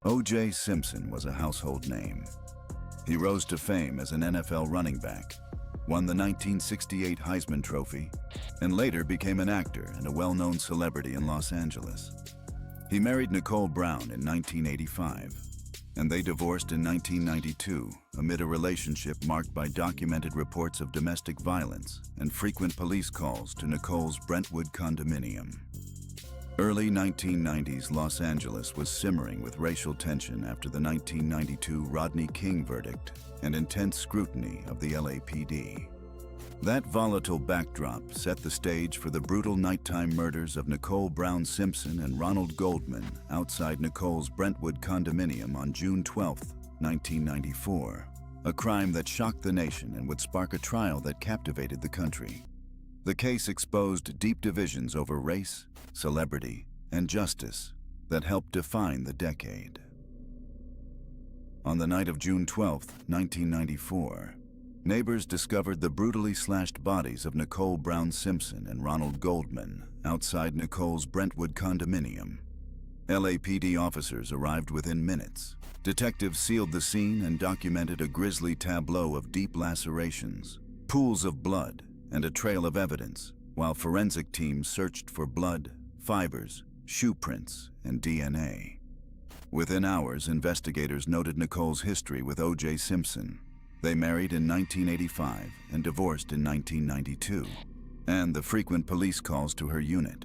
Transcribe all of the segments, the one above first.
O.J. Simpson was a household name. He rose to fame as an NFL running back, won the 1968 Heisman Trophy, and later became an actor and a well-known celebrity in Los Angeles. He married Nicole Brown in 1985, and they divorced in 1992 amid a relationship marked by documented reports of domestic violence and frequent police calls to Nicole's Brentwood condominium. Early 1990s Los Angeles was simmering with racial tension after the 1992 Rodney King verdict and intense scrutiny of the LAPD. That volatile backdrop set the stage for the brutal nighttime murders of Nicole Brown Simpson and Ronald Goldman outside Nicole's Brentwood condominium on June 12, 1994, a crime that shocked the nation and would spark a trial that captivated the country. The case exposed deep divisions over race, celebrity, and justice that helped define the decade. On the night of June 12, 1994, neighbors discovered the brutally slashed bodies of Nicole Brown Simpson and Ronald Goldman outside Nicole's Brentwood condominium. LAPD officers arrived within minutes. Detectives sealed the scene and documented a grisly tableau of deep lacerations, pools of blood, and a trail of evidence, while forensic teams searched for blood, fibers, shoe prints, and DNA. Within hours, investigators noted Nicole's history with O.J. Simpson. They married in 1985 and divorced in 1992, and the frequent police calls to her unit.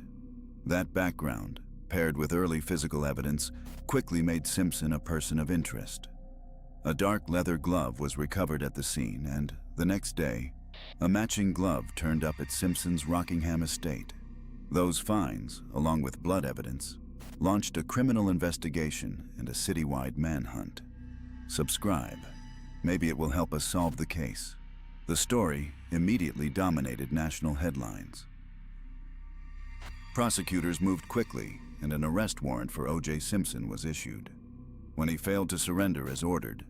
That background, paired with early physical evidence, quickly made Simpson a person of interest. A dark leather glove was recovered at the scene, and the next day, a matching glove turned up at Simpson's Rockingham estate. Those finds, along with blood evidence, launched a criminal investigation and a citywide manhunt. Subscribe. Maybe it will help us solve the case. The story immediately dominated national headlines. Prosecutors moved quickly, and an arrest warrant for O.J. Simpson was issued. When he failed to surrender as ordered,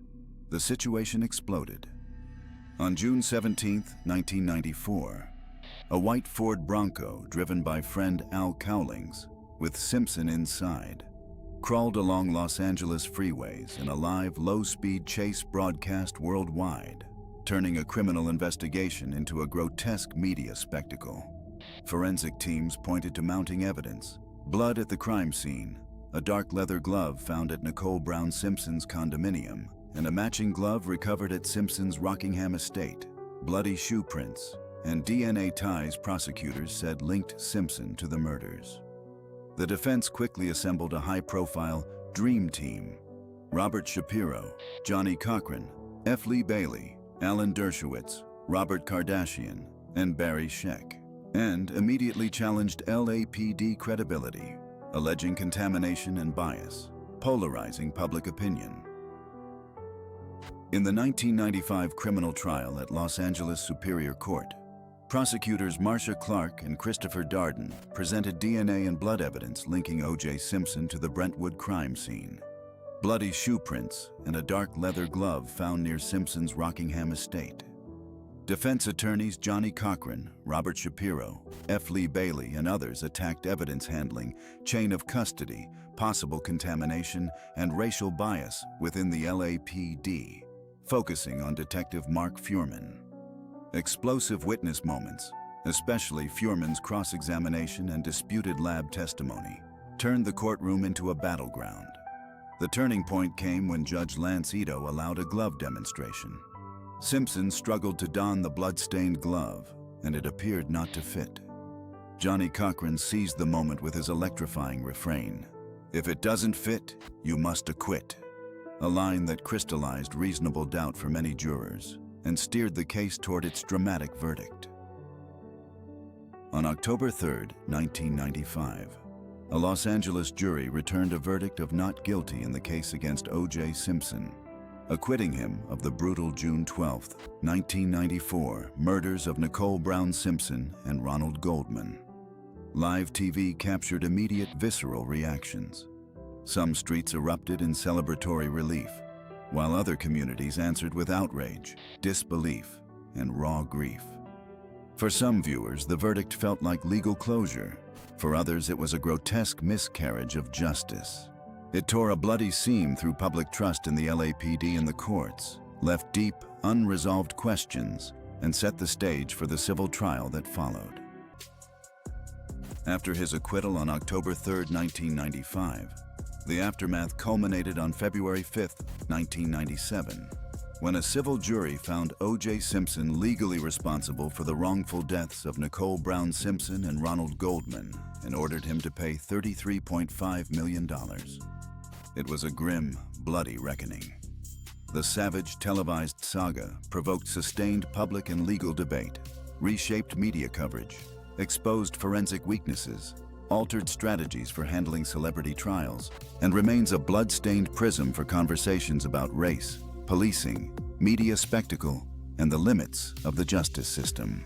the situation exploded. On June 17, 1994, a white Ford Bronco driven by friend Al Cowlings, with Simpson inside, crawled along Los Angeles freeways in a live, low-speed chase broadcast worldwide, turning a criminal investigation into a grotesque media spectacle. Forensic teams pointed to mounting evidence: blood at the crime scene, a dark leather glove found at Nicole Brown Simpson's condominium, and a matching glove recovered at Simpson's Rockingham estate, bloody shoe prints, and DNA ties prosecutors said linked Simpson to the murders. The defense quickly assembled a high-profile dream team: Robert Shapiro, Johnny Cochran, F. Lee Bailey, Alan Dershowitz, Robert Kardashian, and Barry Scheck, and immediately challenged LAPD credibility, alleging contamination and bias, polarizing public opinion. In the 1995 criminal trial at Los Angeles Superior Court, prosecutors Marcia Clark and Christopher Darden presented DNA and blood evidence linking O.J. Simpson to the Brentwood crime scene. Bloody shoe prints and a dark leather glove found near Simpson's Rockingham estate. Defense attorneys Johnny Cochran, Robert Shapiro, F. Lee Bailey, and others attacked evidence handling, chain of custody, possible contamination, and racial bias within the LAPD, focusing on Detective Mark Fuhrman. Explosive witness moments, especially Fuhrman's cross-examination and disputed lab testimony, turned the courtroom into a battleground. The turning point came when Judge Lance Ito allowed a glove demonstration. Simpson struggled to don the blood-stained glove, and it appeared not to fit. Johnny Cochran seized the moment with his electrifying refrain: "If it doesn't fit, you must acquit," a line that crystallized reasonable doubt for many jurors and steered the case toward its dramatic verdict. On October 3, 1995, a Los Angeles jury returned a verdict of not guilty in the case against O.J. Simpson, acquitting him of the brutal June 12, 1994 murders of Nicole Brown Simpson and Ronald Goldman. Live TV captured immediate visceral reactions. Some streets erupted in celebratory relief, while other communities answered with outrage, disbelief, and raw grief. For some viewers, the verdict felt like legal closure. For others, it was a grotesque miscarriage of justice. It tore a bloody seam through public trust in the LAPD and the courts, left deep, unresolved questions, and set the stage for the civil trial that followed. After his acquittal on October 3, 1995, the aftermath culminated on February 5, 1997, when a civil jury found O.J. Simpson legally responsible for the wrongful deaths of Nicole Brown Simpson and Ronald Goldman and ordered him to pay $33.5 million. It was a grim, bloody reckoning. The savage televised saga provoked sustained public and legal debate, reshaped media coverage, exposed forensic weaknesses, altered strategies for handling celebrity trials, and remains a blood-stained prism for conversations about race, policing, media spectacle, and the limits of the justice system.